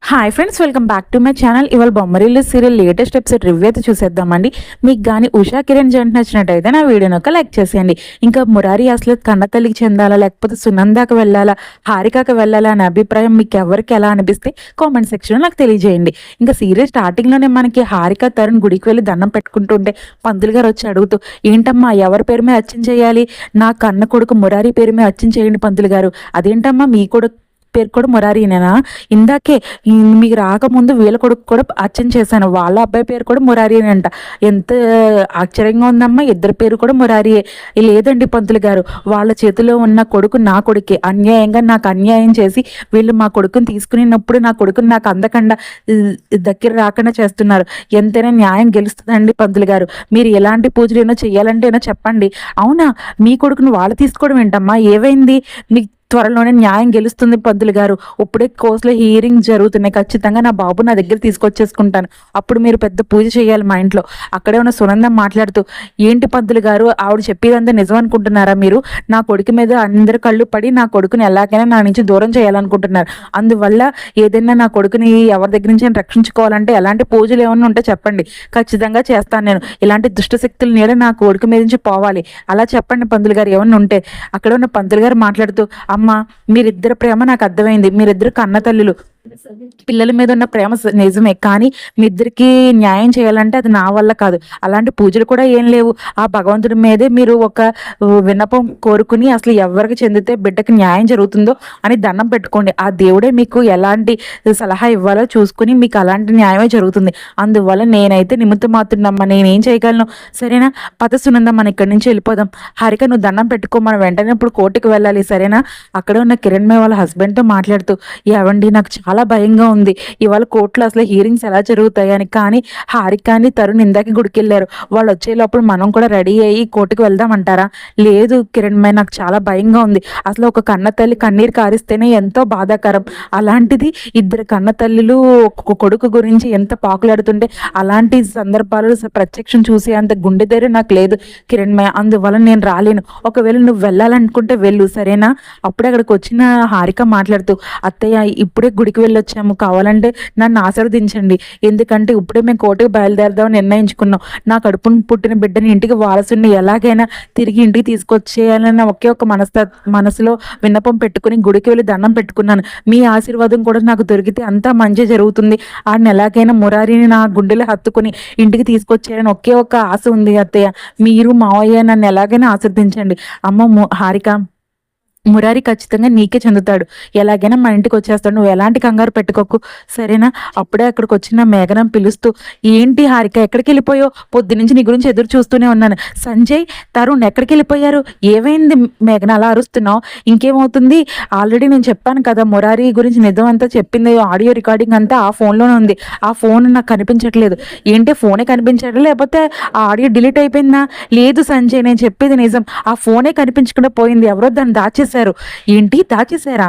Hi friends, welcome back to my channel. ఇవాళ Bommarillu serial latest episode review అయితే చూసేద్దామండి. మీకు కానీ ఉషా కిరణ్ జంట నచ్చినట్టయితే నా వీడియోని ఒక లైక్ చేసేయండి. ఇంకా మురారి అసలు కన్నతల్లికి చెందాలా లేకపోతే సునందాకి వెళ్ళాలా, హారికకి వెళ్ళాలా అనే అభిప్రాయం మీకు ఎవరికి ఎలా అనిపిస్తే కామెంట్ సెక్షన్లో నాకు తెలియజేయండి. ఇంకా సీరియల్ స్టార్టింగ్లోనే మనకి హారిక తరుణ్ గుడికి వెళ్ళి దండం పెట్టుకుంటుంటే పంతులు గారు వచ్చి అడుగుతూ, ఏంటమ్మా ఎవరి పేరు మీద అర్చన చేయాలి? నా కన్న కొడుకు మురారి పేరు మీద అర్చన చేయండి పంతులు గారు. అదేంటమ్మా మీ కొడుకు పేరు కూడా మురారీనేనా? ఇందాకే మీకు రాకముందు వీళ్ళ కొడుకు కూడా అర్చన చేశాను, వాళ్ళ అబ్బాయి పేరు కూడా మురారీనే అంట. ఎంత ఆశ్చర్యంగా ఉందమ్మా, ఇద్దరు పేరు కూడా మురారియే. లేదండి పంతులు గారు, వాళ్ళ చేతిలో ఉన్న కొడుకు నా కొడుకే. అన్యాయంగా నాకు అన్యాయం చేసి వీళ్ళు మా కొడుకుని తీసుకునేటప్పుడు నా కొడుకుని నాకు అందకుండా దగ్గర రాకుండా చేస్తున్నారు. ఎంతైనా న్యాయం గెలుస్తుందండి పంతులు గారు. మీరు ఎలాంటి పూజలు ఏమో చెయ్యాలంటే ఏమో చెప్పండి. అవునా, మీ కొడుకుని వాళ్ళు తీసుకోవడం ఏంటమ్మా? ఏమైంది? మీకు త్వరలోనే న్యాయం గెలుస్తుంది పంతులు గారు. ఇప్పుడే కోర్సులో హీరింగ్ జరుగుతున్నాయి, ఖచ్చితంగా నా బాబు నా దగ్గర తీసుకొచ్చేసుకుంటాను. అప్పుడు మీరు పెద్ద పూజ చేయాలి మా ఇంట్లో. అక్కడే ఉన్న సునందం మాట్లాడుతూ, ఏంటి పంతులు గారు ఆవిడ చెప్పేదంతా నిజం అనుకుంటున్నారా మీరు? నా కొడుకు మీద అందరి కళ్ళు పడి నా కొడుకుని ఎలాగైనా నా నుంచి దూరం చేయాలనుకుంటున్నారు. అందువల్ల ఏదైనా నా కొడుకుని ఎవరి దగ్గర నుంచి నేను రక్షించుకోవాలంటే ఎలాంటి పూజలు ఏమన్నా ఉంటే చెప్పండి, ఖచ్చితంగా చేస్తాను నేను. ఇలాంటి దుష్టశక్తుల నీడ నా కొడుకు మీద నుంచి పోవాలి, అలా చెప్పండి పంతులు గారు ఏమన్నా ఉంటే. అక్కడ ఉన్న పంతులు గారు మాట్లాడుతూ, అమ్మ మీరిద్దరు ప్రేమ నాకు అర్థమైంది, మీరిద్దరు కన్న తల్లులు, పిల్లల మీద ఉన్న ప్రేమ నిజమే, కానీ మీ ఇద్దరికి న్యాయం చేయాలంటే అది నా వల్ల కాదు. అలాంటి పూజలు కూడా ఏం లేవు. ఆ భగవంతుడి మీదే మీరు ఒక విన్నపం కోరుకుని అసలు ఎవరికి చెందితే బిడ్డకి న్యాయం జరుగుతుందో అని దండం పెట్టుకోండి. ఆ దేవుడే మీకు ఎలాంటి సలహా ఇవ్వాలో చూసుకుని మీకు అలాంటి న్యాయమే జరుగుతుంది. అందువల్ల నేనైతే నిమిత్తం మాత్రమ్మా, నేనేం చేయగలను? సరేనా? పద సునందం, మనం ఇక్కడి నుంచి వెళ్ళిపోదాం. హారిక నువ్వు దండం పెట్టుకో, మనం వెంటనే ఇప్పుడు కోర్టుకు వెళ్ళాలి, సరేనా? అక్కడ ఉన్న కిరణ్ మే వాళ్ళ హస్బెండ్తో మాట్లాడుతూ, ఏవండి నాకు చాలా భయంగా ఉంది, ఇవాళ కోర్టులో అసలు హీరింగ్స్ ఎలా జరుగుతాయని. కానీ హారికాని తరుణ్ ఇందాక గుడికి వెళ్ళారు, వాళ్ళు వచ్చే లోపల మనం కూడా రెడీ అయ్యి కోర్టుకు వెళ్దామంటారా? లేదు కిరణ్ మే, నాకు చాలా భయంగా ఉంది. అసలు ఒక కన్న తల్లి కన్నీరు కారిస్తేనే ఎంతో బాధాకరం, అలాంటిది ఇద్దరు కన్న తల్లులు ఒక కొడుకు గురించి ఎంత పాకులాడుతుంటే అలాంటి సందర్భాలు ప్రత్యక్షం చూసే అంత గుండె ధైర్యం నాకు లేదు కిరణ్ మే. అందువల్ల నేను రాలేను. ఒకవేళ నువ్వు వెళ్ళాలనుకుంటే వెళ్ళు, సరేనా? అప్పుడే అక్కడికి వచ్చిన హారిక మాట్లాడుతూ, అత్తయ్య ఇప్పుడే గుడికి వెళ్ళొచ్చాము, కావాలంటే నన్ను ఆశీర్వదించండి. ఎందుకంటే ఇప్పుడే మేము కోర్టుకు బయలుదేరదామని నిర్ణయించుకున్నాం. నా కడుపును పుట్టిన బిడ్డని ఇంటికి వారసుని ఎలాగైనా తిరిగి ఇంటికి తీసుకొచ్చేయాలన్న ఒకే ఒక మనసులో విన్నపం పెట్టుకుని గుడికి వెళ్ళి దండం పెట్టుకున్నాను. మీ ఆశీర్వాదం కూడా నాకు దొరికితే అంతా మంచి జరుగుతుంది. ఆడిని ఎలాగైనా మురారిని నా గుండెలో హత్తుకుని ఇంటికి తీసుకొచ్చేయాలని ఒకే ఒక ఆశ ఉంది అత్తయ్య. మీరు మావయ్య నన్ను ఎలాగైనా ఆశీర్వదించండి. అమ్మ హారిక, మురారి ఖచ్చితంగా నీకే చెందుతాడు, ఎలాగైనా మన ఇంటికి వచ్చేస్తాడు, నువ్వు ఎలాంటి కంగారు పెట్టుకోకు, సరేనా? అప్పుడే అక్కడికి వచ్చిన మేఘనం పిలుస్తూ, ఏంటి హారిక ఎక్కడికి వెళ్ళిపోయావు? పొద్దు నుంచి నీ గురించి ఎదురు చూస్తూనే ఉన్నాను. సంజయ్, తరుణ్ ఎక్కడికి వెళ్ళిపోయారు? ఏమైంది మేఘన అలా అరుస్తున్నావు? ఇంకేమవుతుంది? ఆల్రెడీ నేను చెప్పాను కదా, మురారి గురించి నిజం అంతా చెప్పింది, ఆడియో రికార్డింగ్ అంతా ఆ ఫోన్లోనే ఉంది. ఆ ఫోన్ నాకు కనిపించట్లేదు. ఏంటి ఫోనే కనిపించట్లేదు, లేకపోతే ఆ ఆడియో డిలీట్ అయిపోయిందా? లేదు సంజయ్, నేను చెప్పేది నిజం, ఆ ఫోనే కనిపించకుండా పోయింది, ఎవరో దాన్ని దాచేసారు. ఏంటి దాచేసారా?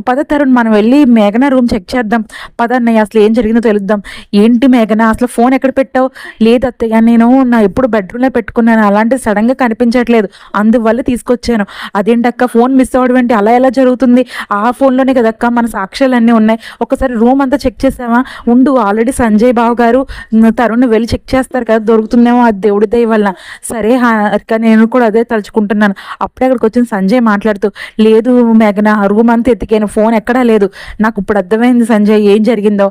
పద తరుణ్, మనం వెళ్ళి మేఘన రూమ్ చెక్ చేద్దాం. పద అన్నయ్య, అసలు ఏం జరిగిందో తెలుద్దాం. ఏంటి మేఘన, అసలు ఫోన్ ఎక్కడ పెట్టావు? లేదు అత్తయ్య, నేను నా ఎప్పుడు బెడ్రూమ్లో పెట్టుకున్నాను, అలాంటి సడన్గా కనిపించట్లేదు, అందువల్ల తీసుకొచ్చాను. అదేంటక్క ఫోన్ మిస్ అవ్వడం ఏంటి? అలా ఎలా జరుగుతుంది? ఆ ఫోన్లోనే కదక్క మన సాక్ష్యాలన్నీ ఉన్నాయి. ఒకసారి రూమ్ అంతా చెక్ చేసావా? ఉండు, ఆల్రెడీ సంజయ్ బాబు గారు తరుణ్ వెళ్ళి చెక్ చేస్తారు కదా, దొరుకుతుందేమో, అది దేవుడి దయ వల్ల. సరే హారిక, నేను కూడా అదే తలుచుకుంటున్నాను. అప్పుడే అక్కడికి వచ్చిన సంజయ్ మాట్లాడుతూ, లేదు మేఘన, రూమ్ అంతా ఎతికాను, ఫోన్ ఎక్కడా లేదు. నాకు ఇప్పుడు అర్థమైంది సంజయ్ ఏం జరిగిందో.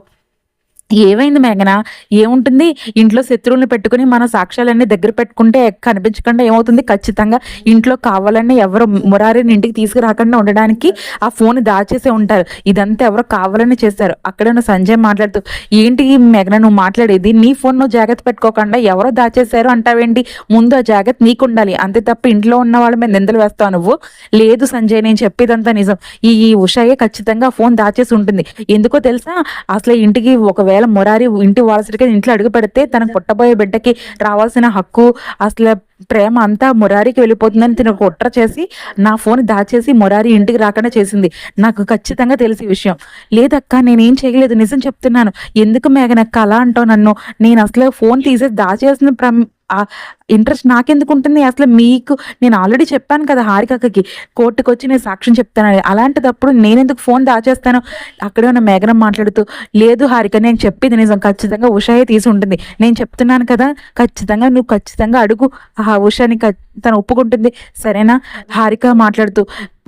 ఏమైంది మేఘన? ఏముంటుంది, ఇంట్లో శత్రువులను పెట్టుకుని మన సాక్ష్యాలన్నీ దగ్గర పెట్టుకుంటే కనిపించకుండా ఏమవుతుంది? ఖచ్చితంగా ఇంట్లో కావాలని ఎవరో మురారిని ఇంటికి తీసుకురాకుండా ఉండడానికి ఆ ఫోన్ దాచేసే ఉంటారు. ఇదంతా ఎవరో కావాలని చేస్తారు. అక్కడ ఉన్న సంజయ్ మాట్లాడుతూ, ఏంటి మేఘన నువ్వు మాట్లాడేది? నీ ఫోన్ నువ్వు జాగ్రత్త పెట్టుకోకుండా ఎవరో దాచేశారు అంటావేంటి? ముందు ఆ జాగ్రత్త నీకు ఉండాలి, అంతే తప్ప ఇంట్లో ఉన్న వాళ్ళ మీద నిందలు వేస్తావు నువ్వు. లేదు సంజయ్, నేను చెప్పేదంతా నిజం. ఈ ఉషాయే ఖచ్చితంగా ఫోన్ దాచేసి ఉంటుంది. ఎందుకో తెలుసా? అసలు ఇంటికి ఒకవేళ మురారి ఇంటి వారసుడికి ఇంట్లో అడుగు పెడితే తనకు పుట్టబోయే బిడ్డకి రావాల్సిన హక్కు, అసలు ప్రేమ అంతా మురారికి వెళ్ళిపోతుందని తిన కుట్ర చేసి నా ఫోన్ దాచేసి మురారి ఇంటికి రాకుండా చేసింది. నాకు ఖచ్చితంగా తెలిసి విషయం. లేదక్క నేనేం చేయలేదు, నిజం చెప్తున్నాను. ఎందుకు మేఘనక్క అలా అంటావు నన్ను? నేను అసలు ఫోన్ తీసేసి దాచేసిన ఆ ఇంట్రెస్ట్ నాకెందుకు ఉంటుంది? అసలు మీకు నేను ఆల్రెడీ చెప్పాను కదా హారికకి, కోర్టుకు వచ్చి నేను సాక్ష్యం చెప్తానని. అలాంటిదప్పుడు నేనెందుకు ఫోన్ దాచేస్తాను? అక్కడే ఉన్న మేఘనం మాట్లాడుతూ, లేదు హారిక నేను చెప్పేది నిజం, ఖచ్చితంగా ఉషాయే తీసి ఉంటుంది. నేను చెప్తున్నాను కదా, ఖచ్చితంగా నువ్వు ఖచ్చితంగా అడుగు ఉషాని, తను ఒప్పుకుంటుంది సరేనా? హారిక మాట్లాడుతూ,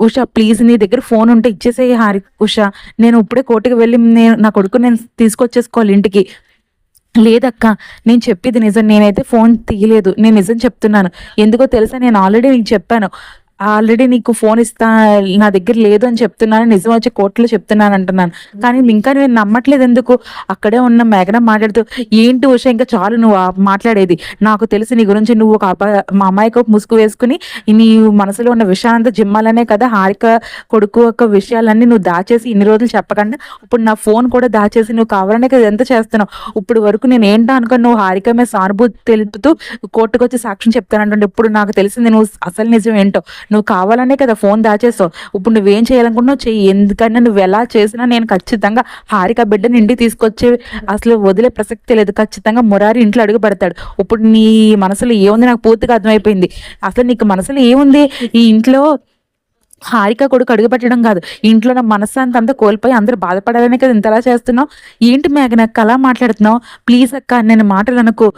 ఉషా ప్లీజ్ నీ దగ్గర ఫోన్ ఉంటే ఇచ్చేసేయి ఉషా, నేను ఇప్పుడే కోర్టుకు వెళ్ళి నా కొడుకు నేను తీసుకొచ్చేసుకోవాలి ఇంటికి. లేదక్క నేను చెప్పేది నిజం, నేనైతే ఫోన్ తీయలేదు, నేను నిజం చెప్తున్నాను. ఎందుకో తెలుసా, నేను ఆల్రెడీ నీకు చెప్పాను, ఆల్రెడీ నీకు ఫోన్ ఇస్తా నా దగ్గర లేదు అని చెప్తున్నాను, నిజం వచ్చి కోర్టులో చెప్తున్నాను అంటున్నాను. కానీ ఇంకా నేను నమ్మట్లేదు ఎందుకు? అక్కడే ఉన్న మేఘన మాట్లాడుతూ, ఏంటి ఉష ఇంకా చాలు నువ్వు మాట్లాడేది, నాకు తెలిసి నీ గురించి నువ్వు ఒక మా అమ్మాయికి ముసుగు వేసుకుని నీ మనసులో ఉన్న విషయాలంతా జిమ్మాలనే కదా హారిక కొడుకు యొక్క విషయాలన్నీ నువ్వు దాచేసి ఇన్ని రోజులు చెప్పకుండా ఇప్పుడు నా ఫోన్ కూడా దాచేసి నువ్వు కావాలనే కదా ఎంత చేస్తున్నావు. ఇప్పుడు వరకు నేను ఏంటో అనుకుని నువ్వు హారిక మీద సానుభూతి తెలుపుతూ కోర్టుకు వచ్చి సాక్ష్యం చెప్తానంటే ఇప్పుడు నాకు తెలిసింది నువ్వు అసలు నిజం ఏంటో. నువ్వు కావాలనే కదా ఫోన్ దాచేస్తావు. ఇప్పుడు నువ్వేం చేయాలనుకుంటున్నావు చెయ్యి, ఎందుకంటే నువ్వు ఎలా చేసినా నేను ఖచ్చితంగా హారిక బిడ్డని ఇంటికి తీసుకొచ్చే అసలు వదిలే ప్రసక్తి లేదు. ఖచ్చితంగా మురారి ఇంట్లో అడుగు పెడతాడు. ఇప్పుడు నీ మనసులో ఏముంది నాకు పూర్తిగా అర్థమైపోయింది. అసలు నీకు మనసులో ఏముంది? ఈ ఇంట్లో హారిక కొడుకు అడుగు పెట్టడం కాదు, ఇంట్లో నా మనశ్శాంతి అంతా కోల్పోయి అందరూ బాధపడాలనే కదా ఇంతలా చేస్తున్నావు. ఏంటి మేఘనక్క అలా మాట్లాడుతున్నావు? ప్లీజ్ అక్క నేను మాటలు అనుకో.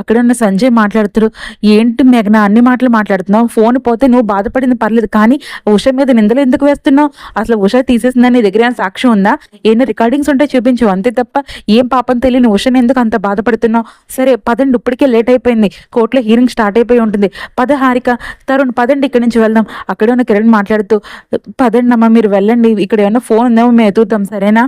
అక్కడ ఉన్న సంజయ్ మాట్లాడుతారు, ఏంటి మేఘన అన్ని మాటలు మాట్లాడుతున్నావు? ఫోన్ పోతే నువ్వు బాధపడింది పర్లేదు, కానీ ఉష మీద నిందలు ఎందుకు వేస్తున్నావు? అసలు ఉష తీసేసిందని నీ దగ్గర సాక్ష్యం ఉందా? ఏమైనా రికార్డింగ్స్ ఉంటే చూపించు, అంతే తప్ప ఏం పాపం తెలియని ఉషని ఎందుకు అంత బాధపడుతున్నావు? సరే పదండి, ఇప్పటికే లేట్ అయిపోయింది, కోర్టులో హీరింగ్ స్టార్ట్ అయిపోయి ఉంటుంది. పద హారిక, తరుణ్ పదండి ఇక్కడి నుంచి వెళ్దాం. అక్కడే ఉన్న కిరణ్ మాట్లాడుతూ, పదండి అమ్మ మీరు వెళ్ళండి, ఇక్కడ ఏమన్నా ఫోన్ ఉందేమో మేము ఎదుగుతాం సరేనా?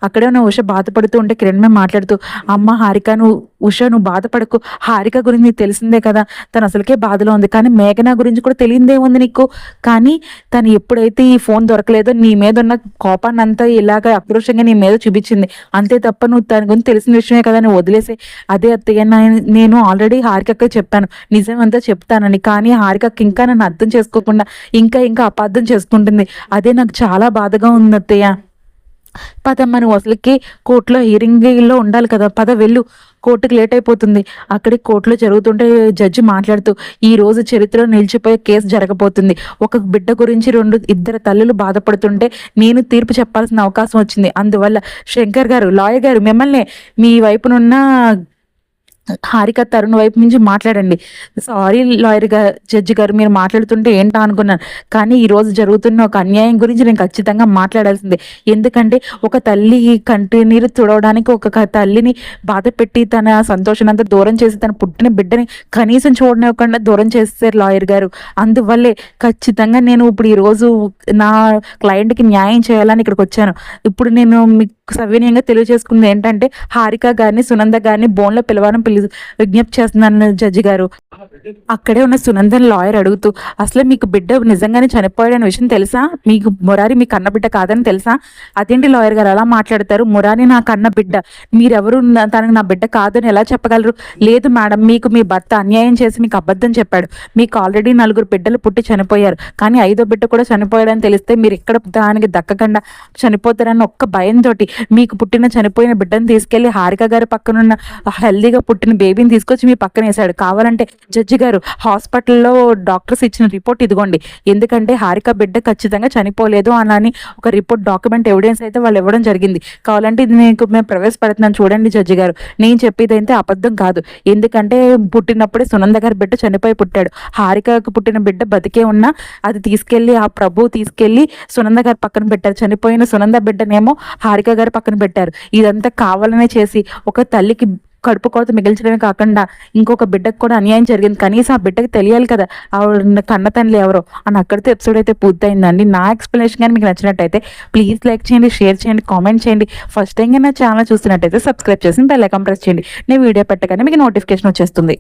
అక్కడే ఉన్న ఉష బాధపడుతూ ఉంటే కిరణ్ మేము మాట్లాడుతూ, అమ్మ హారిక నువ్వు బాధపడకు, హారిక గురించి నీకు తెలిసిందే కదా, తను అసలుకే బాధలో ఉంది. కానీ మేఘన గురించి కూడా తెలియదే ఉంది నీకు. కానీ తను ఎప్పుడైతే ఈ ఫోన్ దొరకలేదో నీ మీద ఉన్న కోపాన్ని అంతా ఇలాగ ఆక్రోషంగా నీ మీద చూపించింది, అంతే తప్ప నువ్వు తన గురించి తెలిసిన విషయమే కదా నువ్వు వదిలేసే. అదే అత్తయ్య నేను ఆల్రెడీ హారికకి చెప్పాను నిజం అంతా చెప్తానని, కానీ హారికకి ఇంకా నన్ను అర్థం చేసుకోకుండా ఇంకా అపార్థం చేసుకుంటుంది. అదే నాకు చాలా బాధగా ఉంది అత్తయ్య. పదమ్మ నువ్వు అసలుకి కోర్టులో హీరింగ్లో ఉండాలి కదా, పద వెళ్ళు, కోర్టుకు లేట్ అయిపోతుంది. అక్కడి కోర్టులో జరుగుతుంటే జడ్జి మాట్లాడుతూ, ఈ రోజు చరిత్రలో నిలిచిపోయే కేసు జరగబోతుంది. ఒక బిడ్డ గురించి ఇద్దరు తల్లులు బాధపడుతుంటే నేను తీర్పు చెప్పాల్సిన అవకాశం వచ్చింది. అందువల్ల శంకర్ గారు, లాయర్ గారు, మిమ్మల్ని మీ వైపునున్న హారిక తరుణ్ వైపు నుంచి మాట్లాడండి. సారీ లాయర్ జడ్జి గారు మీరు మాట్లాడుతుంటే ఏంటో అనుకున్నాను, కానీ ఈరోజు జరుగుతున్న ఒక అన్యాయం గురించి నేను ఖచ్చితంగా మాట్లాడాల్సిందే. ఎందుకంటే ఒక తల్లి కంటి నీరు తుడవడానికి ఒక తల్లిని బాధ పెట్టి తన సంతోషం అంతా దూరం చేసి తన పుట్టిన బిడ్డని కనీసం చూడనివ్వకుండా దూరం చేస్తారు లాయర్ గారు. అందువల్లే ఖచ్చితంగా నేను ఇప్పుడు ఈరోజు నా క్లయింట్కి న్యాయం చేయాలని ఇక్కడికి వచ్చాను. ఇప్పుడు నేను మీకు సవినయంగా తెలియజేసుకుంది ఏంటంటే హారిక గారిని సునంద గారిని బోన్లో పిలవాలని విజ్ఞప్తి చేస్తున్నాను జడ్జి గారు. అక్కడే ఉన్న సునందన్ లాయర్ అడుగుతూ, అసలు మీకు బిడ్డ నిజంగానే చనిపోయాడనే విషయం తెలుసా? మీకు మురారి మీ కన్న బిడ్డ కాదని తెలుసా? అదేంటి లాయర్ గారు అలా మాట్లాడతారు? మురారి నా కన్న బిడ్డ, మీరెవరు తనకు నా బిడ్డ కాదని ఎలా చెప్పగలరు? లేదు మేడం, మీకు మీ భర్త అన్యాయం చేసి మీకు అబద్ధం చెప్పాడు. మీకు ఆల్రెడీ 4 బిడ్డలు పుట్టి చనిపోయారు, కానీ 5వ బిడ్డ కూడా చనిపోయాడని తెలిస్తే మీరు ఇక్కడ దానికి దక్కకుండా చనిపోతారన్న ఒక్క భయంతో మీకు పుట్టిన చనిపోయిన బిడ్డను తీసుకెళ్లి హారిక గారి పక్కనున్న హెల్దీగా పుట్టిన బేబీని తీసుకొచ్చి మీ పక్కన వేశాడు. కావాలంటే జడ్జి గారు హాస్పిటల్లో డాక్టర్స్ ఇచ్చిన రిపోర్ట్ ఇదిగోండి, ఎందుకంటే హారిక బిడ్డ ఖచ్చితంగా చనిపోలేదు అని ఒక రిపోర్ట్ డాక్యుమెంట్ ఎవిడెన్స్ అయితే వాళ్ళు ఇవ్వడం జరిగింది. కావాలంటే ఇది మేము ప్రవేశపెడుతున్నాను చూడండి జడ్జి గారు, నేను చెప్పేది అయితే అబద్ధం కాదు. ఎందుకంటే పుట్టినప్పుడే సునంద గారి బిడ్డ చనిపోయి పుట్టాడు, హారికకు పుట్టిన బిడ్డ బతికే ఉన్నా అది తీసుకెళ్లి ఆ ప్రభు తీసుకెళ్లి సునంద గారి పక్కన పెట్టారు. చనిపోయిన సునంద బిడ్డనేమో హారిక గారి పక్కన పెట్టారు. ఇదంతా కావాలనే చేసి ఒక తల్లికి కడుపు కోత మిగిల్చడమే కాకుండా ఇంకొక బిడ్డకు కూడా అన్యాయం జరిగింది. కనీసం ఆ బిడ్డకి తెలియాలి కదా ఆవిడ కన్న తండ్రి ఎవరో అని. అక్కడితో ఎపిసోడ్ అయితే పూర్తయిందండి. నా ఎక్స్ప్లెనేషన్ కానీ మీకు నచ్చినట్టయితే ప్లీజ్ లైక్ చేయండి, షేర్ చేయండి, కామెంట్ చేయండి. ఫస్ట్ టైం నా ఛానల్ చూస్తున్నట్టయితే సబ్స్క్రైబ్ చేసి బెల్ ఐకాన్ ప్రెస్ చేయండి. నేను వీడియో పెట్టగానే మీకు నోటిఫికేషన్ వచ్చేస్తుంది.